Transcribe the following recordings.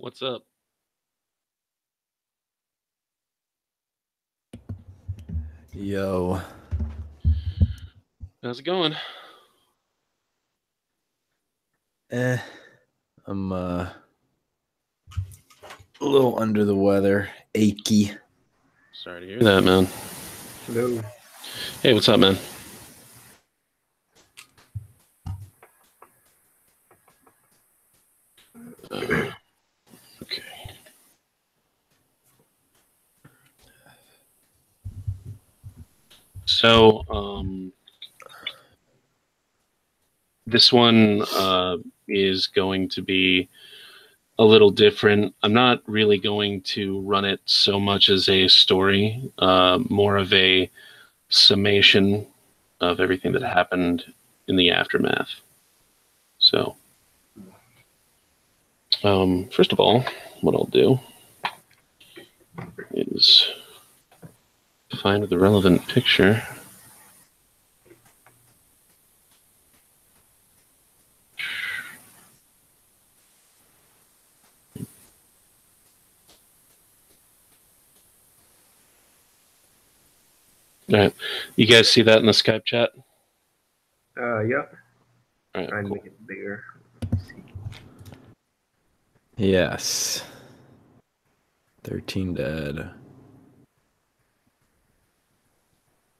What's up? Yo, How's it going? eh, I'm a little under the weather, achy. Sorry to hear that, man. Hello. Hey, what's up, man? Okay. So, this one is going to be a little different. I'm not really going to run it so much as a story, more of a summation of everything that happened in the aftermath. So, first of all, what I'll do is find the relevant picture. All right, you guys see that in the Skype chat? Yeah. All right, Try and cool. make it bigger. Yes. 13 dead.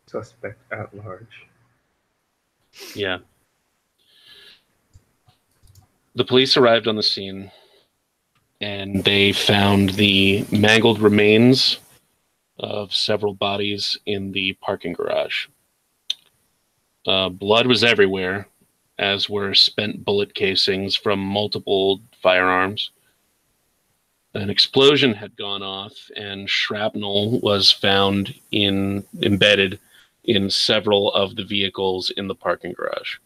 Suspect at large. Yeah. The police arrived on the scene and they found the mangled remains of several bodies in the parking garage. Blood was everywhere, as were spent bullet casings from multiple firearms. An explosion had gone off, and shrapnel was found embedded in several of the vehicles in the parking garage.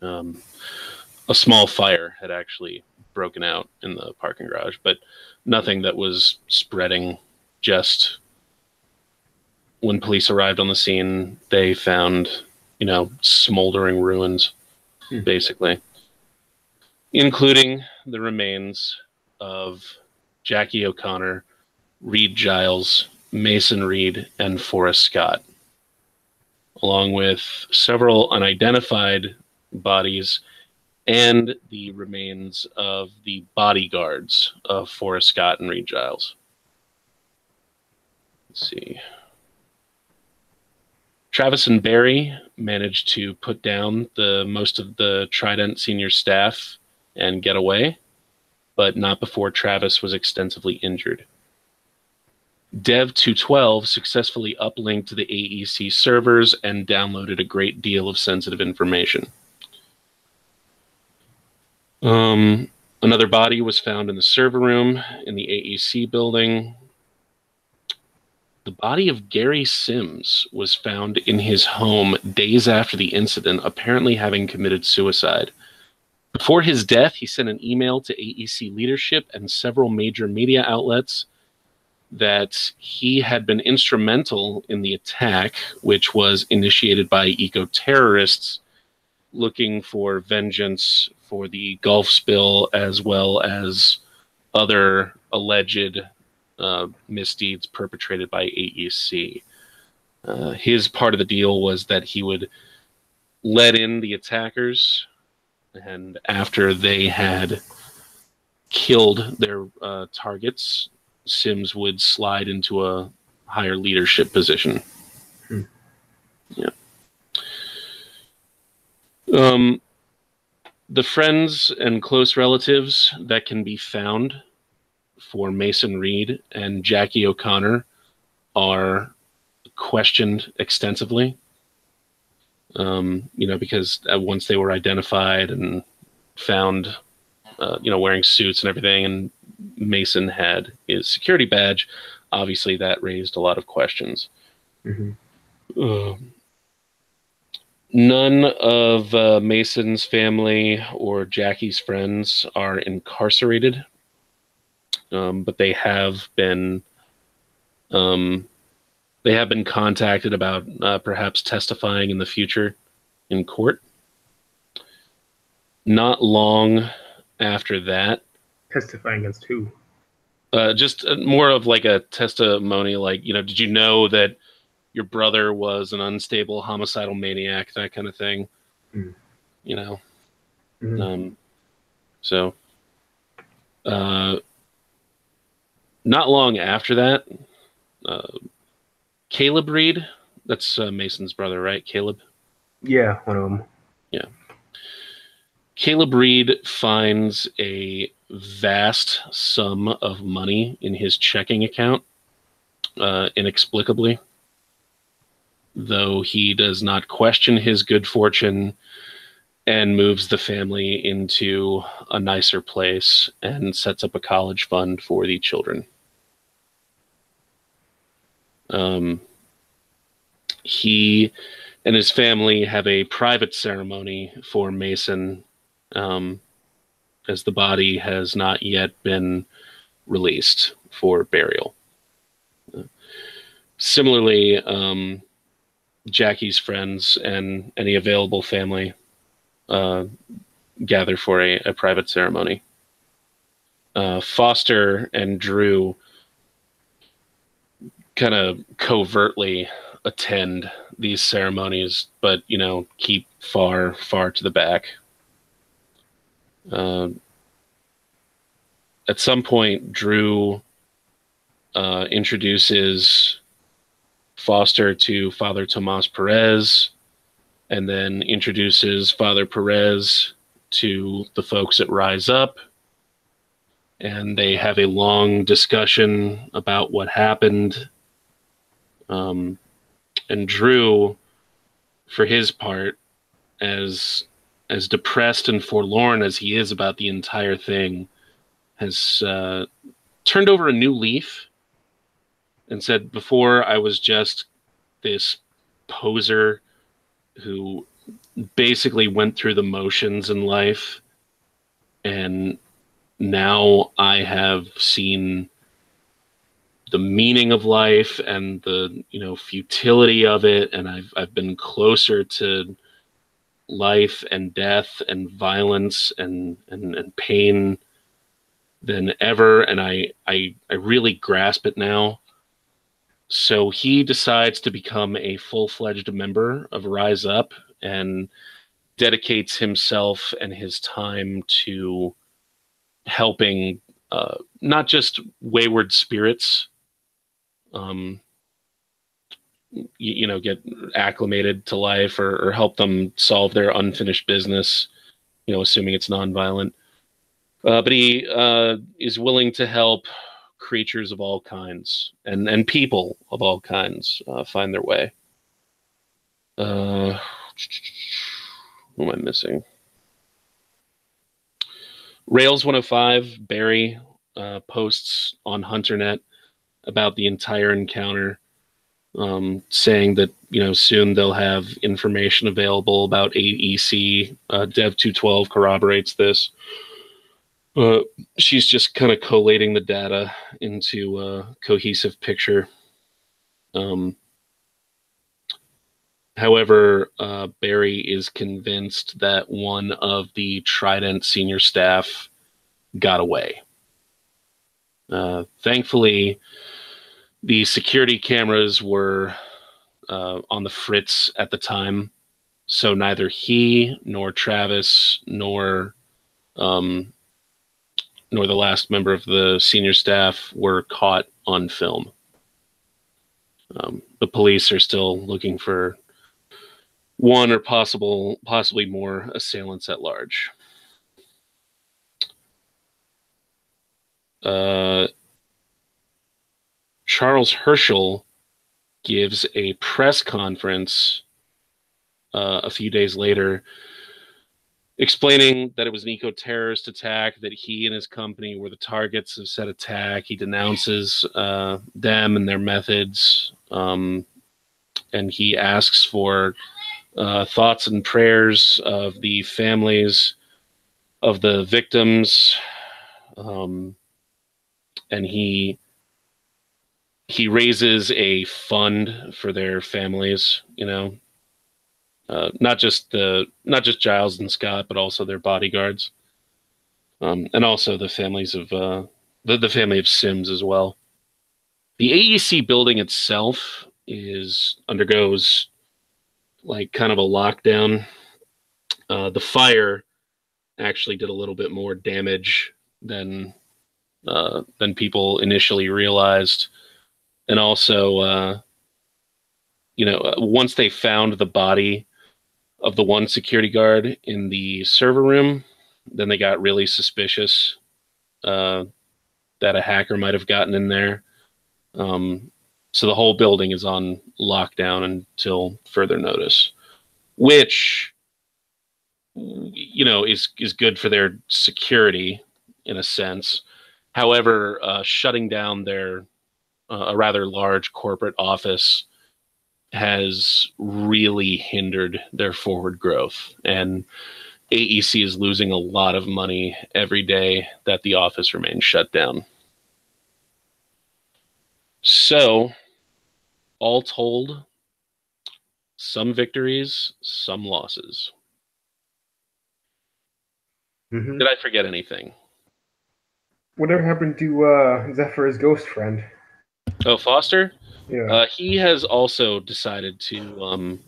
A small fire had actually broken out in the parking garage, but nothing that was spreading. Just when police arrived on the scene, they found, smoldering ruins, basically, including the remains of Jackie O'Connor, Reed Giles, Mason Reed, and Forrest Scott, along with several unidentified bodies and the remains of the bodyguards of Forrest Scott and Reed Giles. Let's see. Travis and Barry managed to put down most of the Trident senior staff and get away, but not before Travis was extensively injured. Dev 212 successfully uplinked to the AEC servers and downloaded a great deal of sensitive information. Another body was found in the server room in the AEC building. The body of Gary Sims was found in his home days after the incident, apparently having committed suicide. Before his death, he sent an email to AEC leadership and several major media outlets that he had been instrumental in the attack, which was initiated by eco-terrorists looking for vengeance for the Gulf spill, as well as other alleged misdeeds perpetrated by AEC. His part of the deal was that he would let in the attackers, and after they had killed their targets, Sims would slide into a higher leadership position. Yeah. The friends and close relatives that can be found for Mason Reed and Jackie O'Connor are questioned extensively. Because once they were identified and found, wearing suits and everything, and Mason had his security badge, obviously that raised a lot of questions. None of Mason's family or Jackie's friends are incarcerated, but they have been contacted about perhaps testifying in the future in court. Not long after that, Testifying against who? Just more of like a testimony, like, did you know that your brother was an unstable homicidal maniac, that kind of thing. Mm. You know. Mm. So not long after that, Caleb Reed, that's Mason's brother, right? Caleb? Yeah, one of them. Yeah. Caleb Reed finds a vast sum of money in his checking account, inexplicably, though he does not question his good fortune and moves the family into a nicer place and sets up a college fund for the children. He and his family have a private ceremony for Mason, as the body has not yet been released for burial. Similarly, Jackie's friends and any available family gather for a private ceremony. Foster and Drew kind of covertly attend these ceremonies, but keep far to the back. At some point, Drew introduces Foster to Father Tomas Perez, and then introduces Father Perez to the folks at Rise Up, and they have a long discussion about what happened. And Drew, for his part, as depressed and forlorn as he is about the entire thing, has turned over a new leaf and said, before I was just this poser who basically went through the motions in life, and now I have seen the meaning of life and the futility of it, and I've been closer to life and death and violence and pain than ever, and I really grasp it now. So he decides to become a full-fledged member of Rise Up and dedicates himself and his time to helping not just wayward spirits get acclimated to life, or help them solve their unfinished business, assuming it's nonviolent. But he is willing to help creatures of all kinds and people of all kinds find their way. Who am I missing? Rails 105, Barry, posts on HunterNet about the entire encounter, saying that soon they'll have information available about 8EC. Dev 212 corroborates this. She's just kind of collating the data into a cohesive picture. However, Barry is convinced that one of the Trident senior staff got away. Thankfully, the security cameras were on the fritz at the time, so neither he nor Travis nor the last member of the senior staff were caught on film. The police are still looking for one or possibly more assailants at large. Charles Herschel gives a press conference a few days later, explaining that it was an eco-terrorist attack, that he and his company were the targets of said attack. He denounces them and their methods, and he asks for thoughts and prayers of the families of the victims, and he raises a fund for their families. Not just Giles and Scott, but also their bodyguards. and also the families of the family of Sims as well. The AEC building itself undergoes like kind of a lockdown. The fire actually did a little bit more damage than people initially realized, and also, once they found the body of the one security guard in the server room, then they got really suspicious that a hacker might have gotten in there. So the whole building is on lockdown until further notice, which is good for their security in a sense. However, shutting down their a rather large corporate office has really hindered their forward growth, and AEC is losing a lot of money every day that the office remains shut down. So, all told, some victories, some losses. Mm-hmm. Did I forget anything? Whatever happened to Zephyr's ghost friend? Oh, Foster? Yeah. He has also decided to,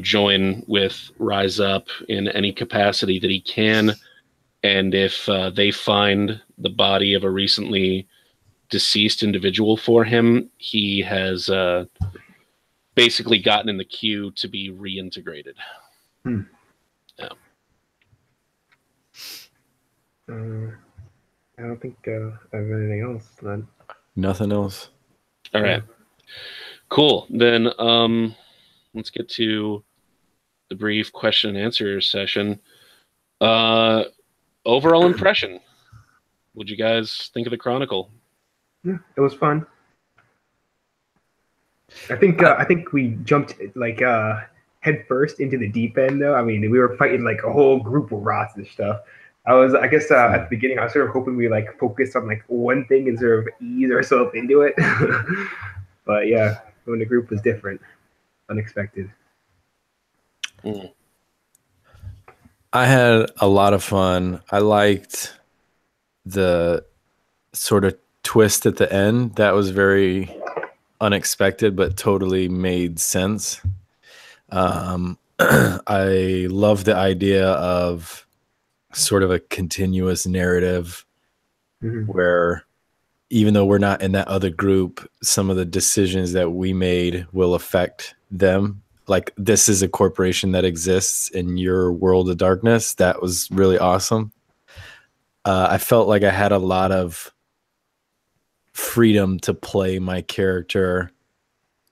join with Rise Up in any capacity that he can. And if they find the body of a recently deceased individual for him, he has basically gotten in the queue to be reintegrated. Hmm. Yeah. I don't think I have anything else then. Nothing else. All right. Cool. Then let's get to the brief question and answer session. Overall impression. What'd you guys think of the Chronicle? Yeah, it was fun. I think we jumped like head first into the deep end though. I mean, we were fighting like a whole group of rots and stuff. I guess at the beginning I was sort of hoping we like focused on like one thing and sort of ease ourselves into it. But yeah, when the group was different, unexpected. I had a lot of fun. I liked the sort of twist at the end. That was very unexpected, but totally made sense. I love the idea of sort of a continuous narrative where even though we're not in that other group, some of the decisions that we made will affect them. Like, this is a corporation that exists in your world of darkness. That was really awesome. I felt like I had a lot of freedom to play my character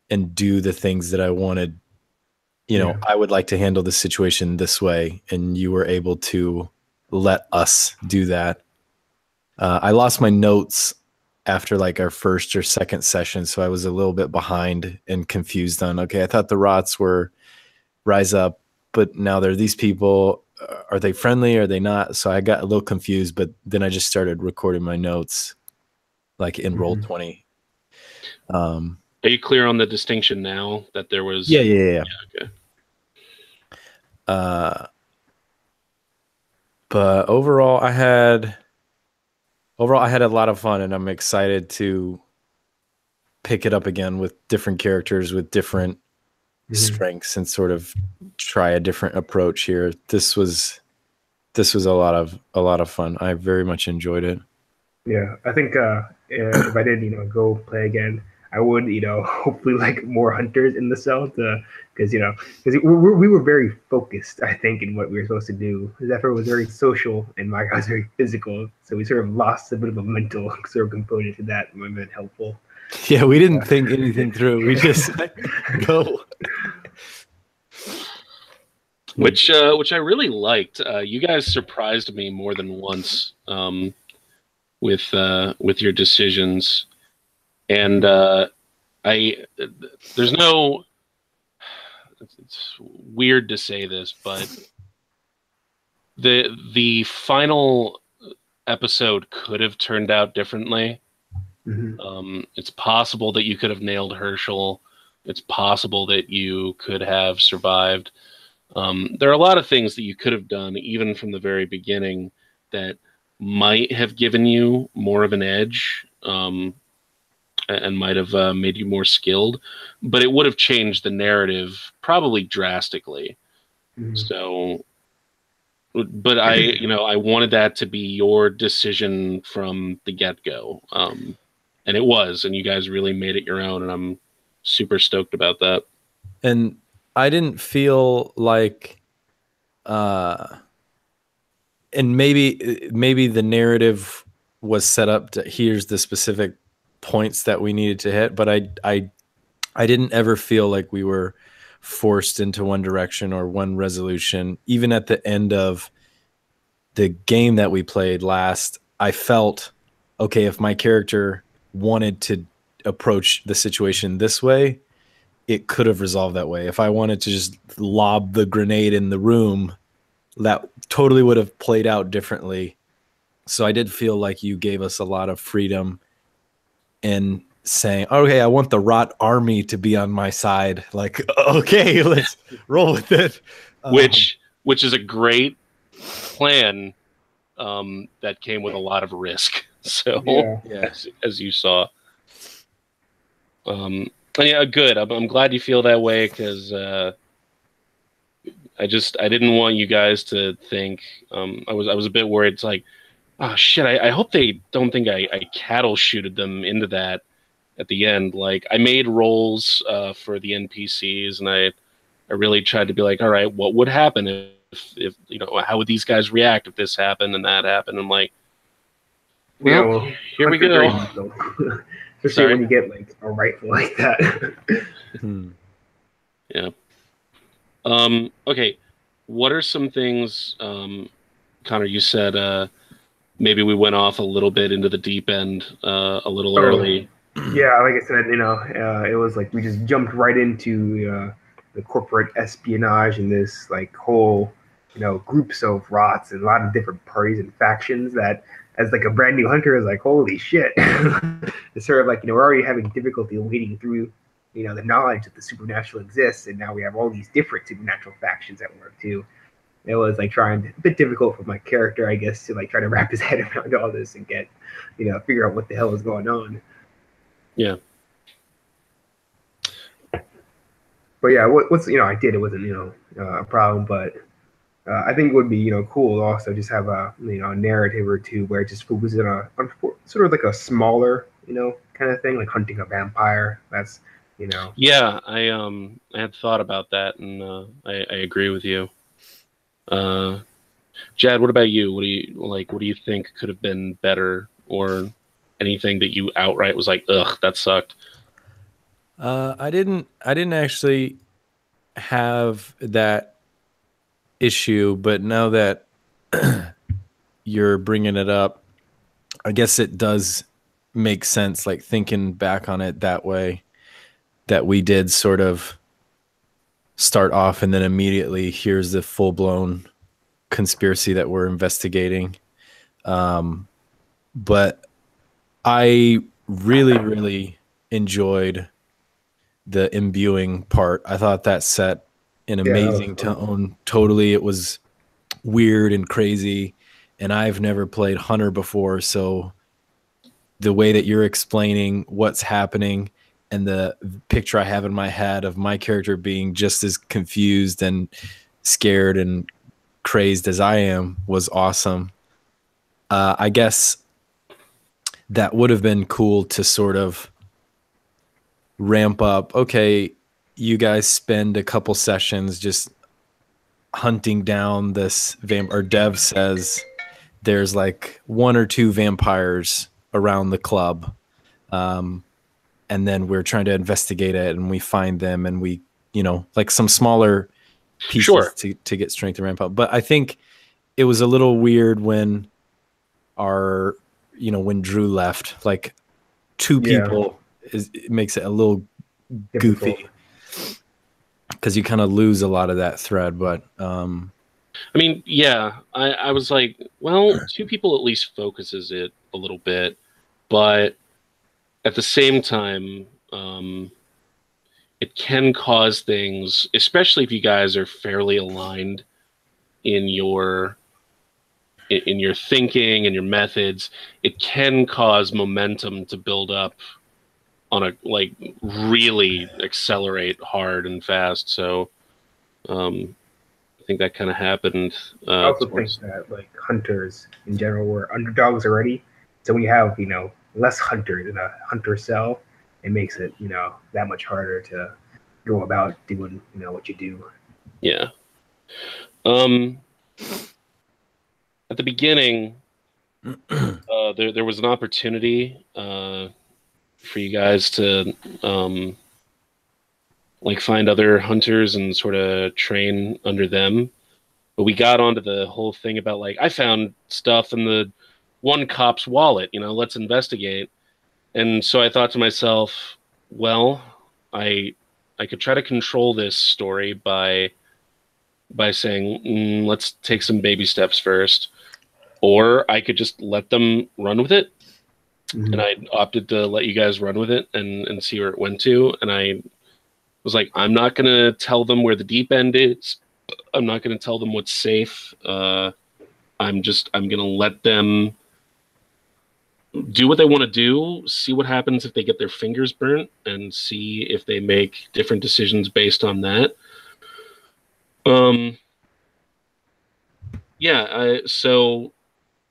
and do the things that I wanted. I would like to handle the situation this way, and you were able to let us do that. I lost my notes after like our first or second session, so I was a little bit behind and confused on, okay, I thought the Rots were Rise Up, but now they're these people. Are they friendly? Are they not? So I got a little confused, but then I just started recording my notes like in Roll20. Are you clear on the distinction now that there was? Yeah. Okay. But overall I had a lot of fun, and I'm excited to pick it up again with different characters with different strengths and sort of try a different approach here. This was a lot of fun. I very much enjoyed it. Yeah, I think if I did, go play again, I would, hopefully like more hunters in the cell because we were very focused, I think, in what we were supposed to do. Zephyr was very social and my guy was very physical, so we sort of lost a bit of a mental sort of component to that. It might have been helpful. Yeah, we didn't think anything through. We just go. Which I really liked. You guys surprised me more than once with your decisions, and there's no. It's weird to say this, but the final episode could have turned out differently. It's possible that you could have nailed Herschel. It's possible that you could have survived. There are a lot of things that you could have done, even from the very beginning, that might have given you more of an edge, and might have made you more skilled, but it would have changed the narrative probably drastically. Mhm. So, but I wanted that to be your decision from the get-go. And it was, and you guys really made it your own, and I'm super stoked about that. And I didn't feel like, and maybe the narrative was set up to here's the specific points that we needed to hit, but I didn't ever feel like we were forced into one direction or one resolution. Even at the end of the game that we played last, I felt, okay, if my character wanted to approach the situation this way, it could have resolved that way. If I wanted to just lob the grenade in the room, that totally would have played out differently. So I did feel like you gave us a lot of freedom in saying, okay, I want the Rot army to be on my side. Like, okay, let's roll with it. Which is a great plan, that came with a lot of risk. So, Yeah. as you saw. And yeah, good. I'm glad you feel that way, because I didn't want you guys to think, I was a bit worried. It's like, oh shit, I hope they don't think I cattle shooted them into that at the end. Like, I made rolls for the NPCs, and I really tried to be like, all right, what would happen if how would these guys react if this happened and that happened? And like, well, here we go. Especially when you get like a rifle like that. Yeah. Okay. What are some things, Connor, you said maybe we went off a little bit into the deep end a little early. Yeah, like I said, it was like we just jumped right into the corporate espionage and this like whole, groups of rots and a lot of different parties and factions that, as like a brand new hunter, is like, holy shit. It's sort of like, we're already having difficulty wading through, the knowledge that the supernatural exists, and now we have all these different supernatural factions at work too. It was like a bit difficult for my character, I guess, to like try to wrap his head around all this and get, figure out what the hell is going on. Yeah. But yeah, what's I did, it wasn't a problem, but I think it would be cool to also just have a a narrative or two where it just focuses on sort of like a smaller kind of thing, like hunting a vampire. That's Yeah, I had thought about that, and I agree with you. Jad, what about you? What do you think could have been better, or anything that you outright was like, ugh, that sucked? I didn't actually have that issue, but now that you're bringing it up, I guess it does make sense, like thinking back on it that way, that we did sort of start off and then immediately here's the full-blown conspiracy that we're investigating. But I really enjoyed the imbuing part. I thought that set an amazing tone. Totally, it was weird and crazy, and I've never played Hunter before, so the way that you're explaining what's happening and the picture I have in my head of my character being just as confused and scared and crazed as I am was awesome. I guess that would have been cool to sort of ramp up. Okay, you guys spend a couple sessions just hunting down this or Dev says there's like 1 or 2 vampires around the club. And then we're trying to investigate it, and we find them, and we, like some smaller pieces to get strength and ramp up. But I think it was a little weird when when Drew left, like 2 people it makes it a little goofy because you kind of lose a lot of that thread. But I mean, yeah, I was like, well, 2 people at least focuses it a little bit, but at the same time, it can cause things, especially if you guys are fairly aligned in your in your thinking and your methods, it can cause momentum to build up on a like really accelerate hard and fast. So I think that kind of happened. I also think that like hunters in general were underdogs already. So when you have, you know, less hunters in a hunter cell, it makes it, you know, that much harder to go about doing, you know, what you do. Yeah. At the beginning, there was an opportunity for you guys to like find other hunters and sort of train under them. But we got onto the whole thing about like, I found stuff in the one cop's wallet, you know, let's investigate. And so I thought to myself, well, I could try to control this story by saying, let's take some baby steps first, or I could just let them run with it. Mm-hmm. And I opted to let you guys run with it and see where it went to. And I was like, I'm not going to tell them where the deep end is. I'm not going to tell them what's safe. I'm going to let them do what they want to do, see what happens if they get their fingers burnt, and see if they make different decisions based on that. So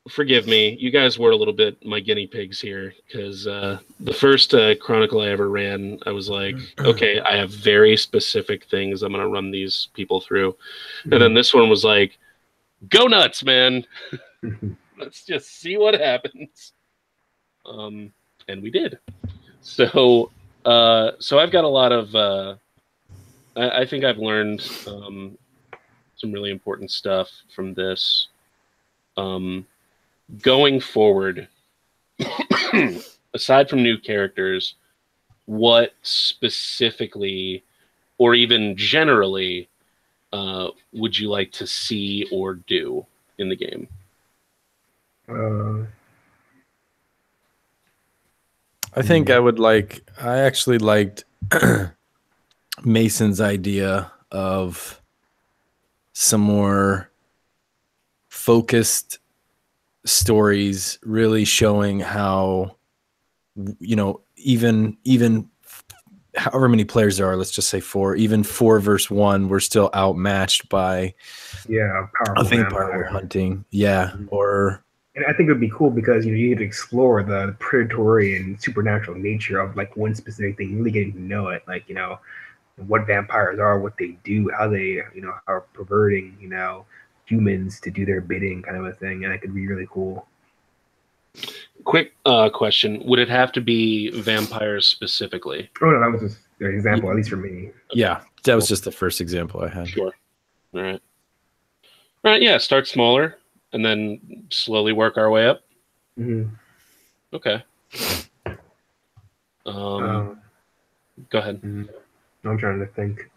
forgive me. You guys were a little bit my guinea pigs here, because the first Chronicle I ever ran, I was like, okay, I have very specific things I'm going to run these people through. Mm-hmm. And then this one was like, go nuts, man. Let's just see what happens. And we did. So I've got a lot of, I think I've learned some really important stuff from this. Going forward, aside from new characters, what specifically, or even generally, would you like to see or do in the game? I think I actually liked Mason's idea of some more focused stories, really showing how, you know, even however many players there are, let's just say 4, even 4 versus 1, we're still outmatched by powerful vampire we're hunting. Yeah. Mm-hmm. Or and I think it would be cool because, you know, you get to explore the predatory and supernatural nature of like one specific thing, really getting to know it, like, you know, what vampires are, what they do, how they, you know, are perverting, you know, humans to do their bidding, kind of a thing. And it could be really cool. Quick question: would it have to be vampires specifically? Oh no, that was just an example, at least for me. Yeah, that was just the first example I had. Sure. All right. Yeah, start smaller and then slowly work our way up. Mm-hmm. Okay. Go ahead. Mm-hmm. I'm trying to think.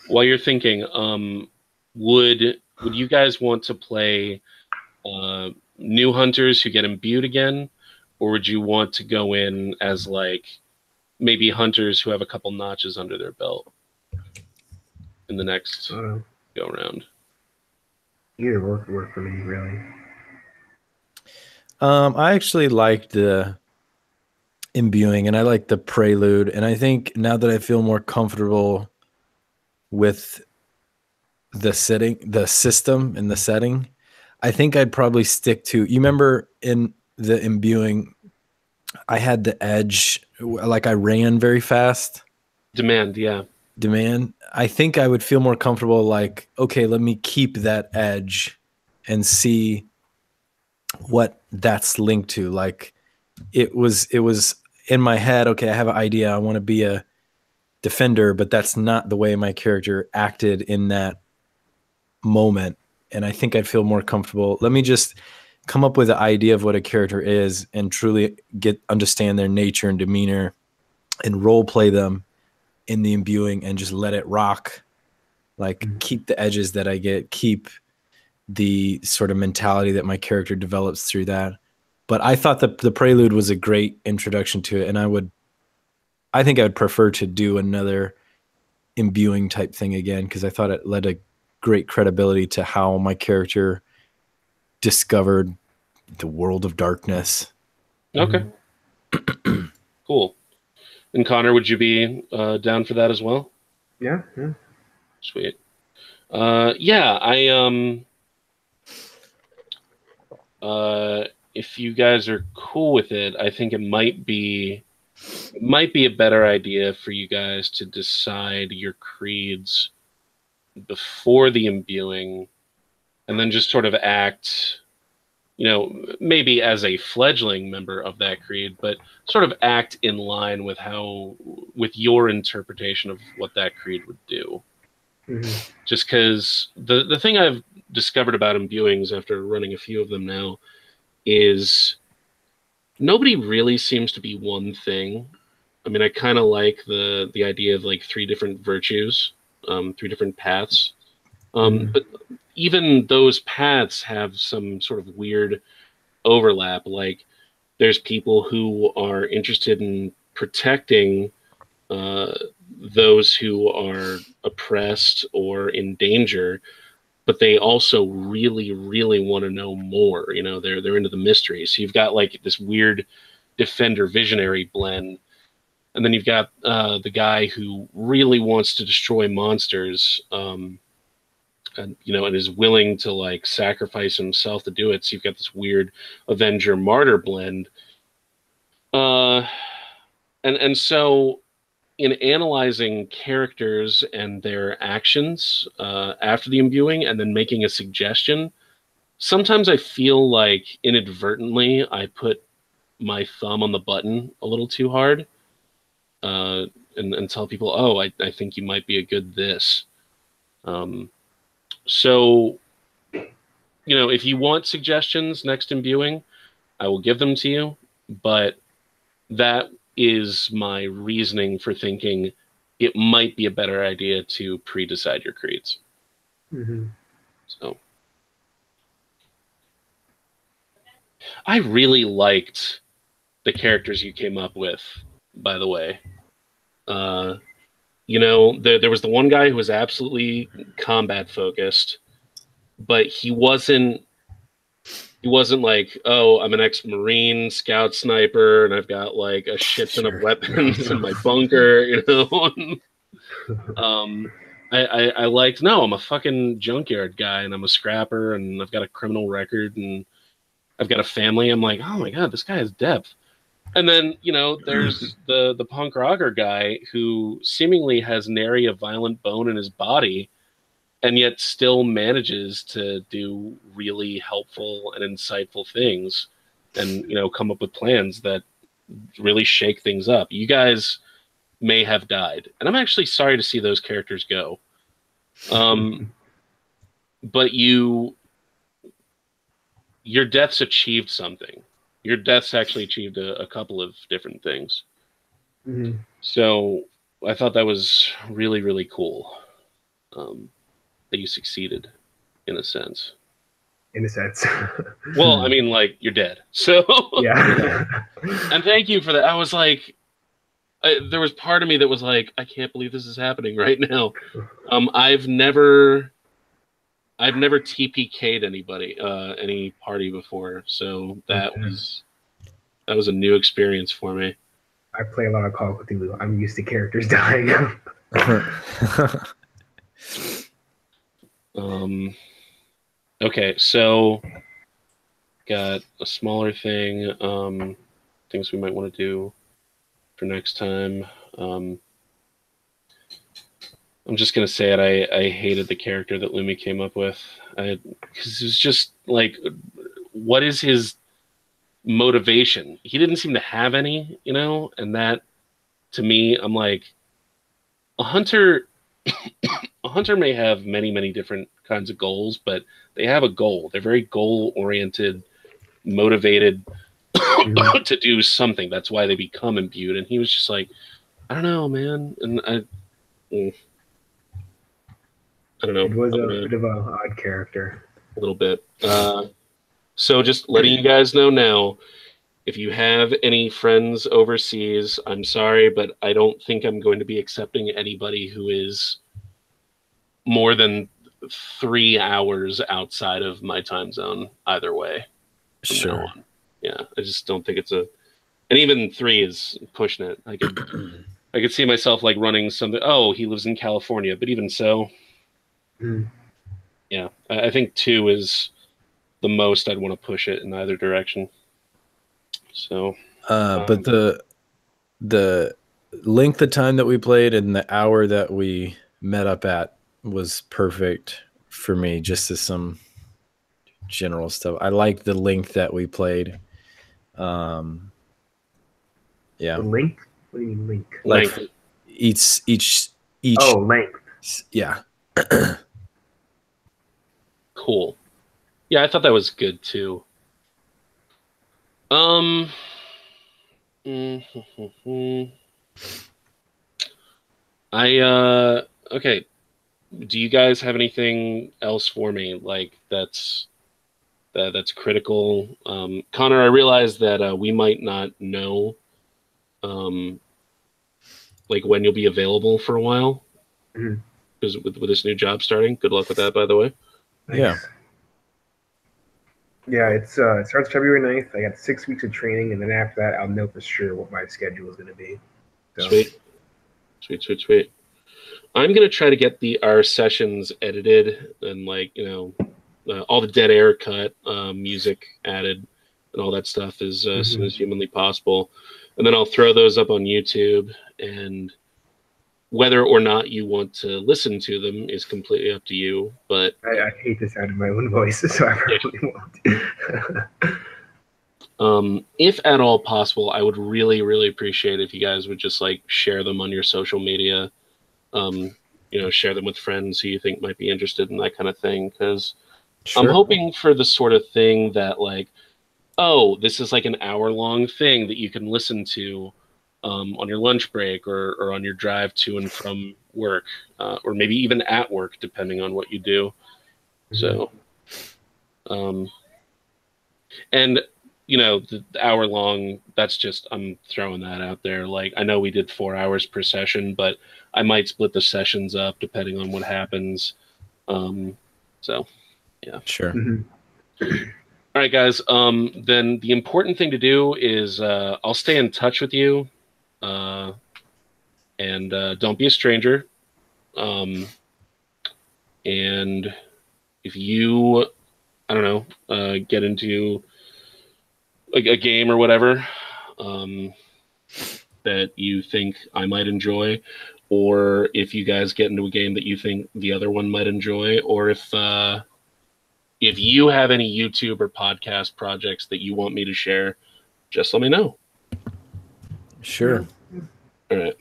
While you're thinking, would you guys want to play new hunters who get imbued again, or would you want to go in as like maybe hunters who have a couple notches under their belt in the next go around? Either work for me, really. I actually liked the imbuing, and I like the prelude, and I think now that I feel more comfortable with the system and the setting, I think I'd probably stick to, you remember in the imbuing, I had the edge, like I ran very fast. Demand. I think I would feel more comfortable like, okay, let me keep that edge and see what that's linked to. Like it was in my head, okay, I have an idea. I want to be a defender, but that's not the way my character acted in that moment. And I think I'd feel more comfortable. Let me just come up with an idea of what a character is and truly understand their nature and demeanor and role play them in the imbuing and just let it rock. Like keep the edges that I get, keep the sort of mentality that my character develops through that. But I thought that the prelude was a great introduction to it. And I think I would prefer to do another imbuing type thing again, because I thought it led a great credibility to how my character discovered the world of darkness. Okay. Cool. And Connor, would you be down for that as well? Yeah. Sweet. Yeah, if you guys are cool with it, I think it might be a better idea for you guys to decide your creeds before the imbuing, and then just sort of act, maybe as a fledgling member of that creed, but sort of act in line with your interpretation of what that creed would do. Just because the thing I've discovered about imbuings after running a few of them now is nobody really seems to be one thing. I mean, I kind of like the idea of like 3 different virtues, 3 different paths. But even those paths have some sort of weird overlap. Like, there's people who are interested in protecting those who are oppressed or in danger, but they also really, really want to know more. They're into the mystery. So you've got like this weird defender visionary blend, and then you've got the guy who really wants to destroy monsters, and is willing to like sacrifice himself to do it. So you've got this weird Avenger martyr blend. And so in analyzing characters and their actions after the imbuing and then making a suggestion, sometimes I feel like inadvertently I put my thumb on the button a little too hard, and tell people, oh, I think you might be a good this. So, if you want suggestions next imbuing, I will give them to you, but that is my reasoning for thinking it might be a better idea to pre-decide your creeds. So, I really liked the characters you came up with, by the way. There was the one guy who was absolutely combat focused, but he wasn't like, oh, I'm an ex-Marine scout sniper and I've got like a shit ton of weapons in my bunker, I liked, no, I'm a fucking junkyard guy and I'm a scrapper and I've got a criminal record and I've got a family. I'm like, oh my God, this guy has depth. And then, there's the punk rocker guy who seemingly has nary a violent bone in his body, and yet still manages to do really helpful and insightful things and, come up with plans that really shake things up. You guys may have died, and I'm actually sorry to see those characters go. But your deaths achieved something. Your deaths actually achieved a couple of different things. So I thought that was really, really cool. That you succeeded, in a sense. Well, I mean, like, you're dead. So yeah. And thank you for that. I was like, there was part of me that was like, I can't believe this is happening right now. I've never TPK'd anybody, any party before, so that was a new experience for me. I play a lot of Call of Cthulhu. I'm used to characters dying. Okay, so got a smaller thing, things we might want to do for next time. I'm just gonna say it. I hated the character that Lumi came up with. Because it was just like, what is his motivation? He didn't seem to have any, and that, to me, I'm like, a hunter. A hunter may have many, many different kinds of goals, but they have a goal. They're very goal-oriented, motivated to do something. That's why they become imbued. And he was just like, I don't know, man. And I don't know. It was a bit of an odd character. A little bit. So just letting you guys know now, if you have any friends overseas, I'm sorry, but I don't think I'm going to be accepting anybody who is more than 3 hours outside of my time zone either way. Sure. Yeah, I just don't think it's and even 3 is pushing it. I could see myself like running something. Oh, he lives in California, but even so, yeah, I think 2 is the most I'd want to push it in either direction. So, but the length of time that we played and the hour that we met up at was perfect for me, just as some general stuff. I like the length that we played. Yeah. The length? What do you mean length? Like length. Each. Oh, length. Yeah. Cool. Yeah, I thought that was good too. Okay. Do you guys have anything else for me like that's critical? Connor, I realize that we might not know like when you'll be available for a while. Because with this new job starting. Good luck with that, by the way. Thanks. Yeah. Yeah, it starts February 9th. I got 6 weeks of training, and then after that, I'll know for sure what my schedule is going to be. So. Sweet. I'm going to try to get our sessions edited and, like, you know, all the dead air cut, music added, and all that stuff as soon as humanly possible. And then I'll throw those up on YouTube, and whether or not you want to listen to them is completely up to you. But I hate the sound of my own voice, so I probably won't. If at all possible, I would really, really appreciate if you guys would just like share them on your social media. You know, share them with friends who you think might be interested in that kind of thing. Because I'm hoping for the sort of thing that, like, oh, this is like an hour-long thing that you can listen to on your lunch break or on your drive to and from work, or maybe even at work, depending on what you do. So, and, you know, the hour-long, that's just, I'm throwing that out there. Like, I know we did 4 hours per session, but I might split the sessions up depending on what happens. So, yeah. Sure. All right, guys. Then the important thing to do is I'll stay in touch with you, and don't be a stranger. And if you, I don't know, get into a game or whatever that you think I might enjoy, or if you guys get into a game that you think the other one might enjoy, or if you have any YouTube or podcast projects that you want me to share, just let me know. Sure. All right.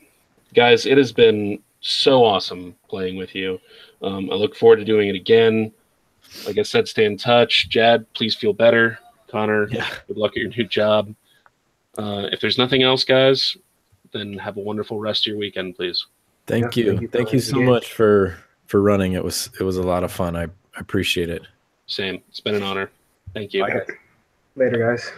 Guys, it has been so awesome playing with you. I look forward to doing it again. Like I said, stay in touch. Jad, please feel better. Connor, good luck at your new job. If there's nothing else, guys, then have a wonderful rest of your weekend, please. Thank you. Thank you so much for running. It was a lot of fun. I appreciate it. Same. It's been an honor. Thank you. Later, guys.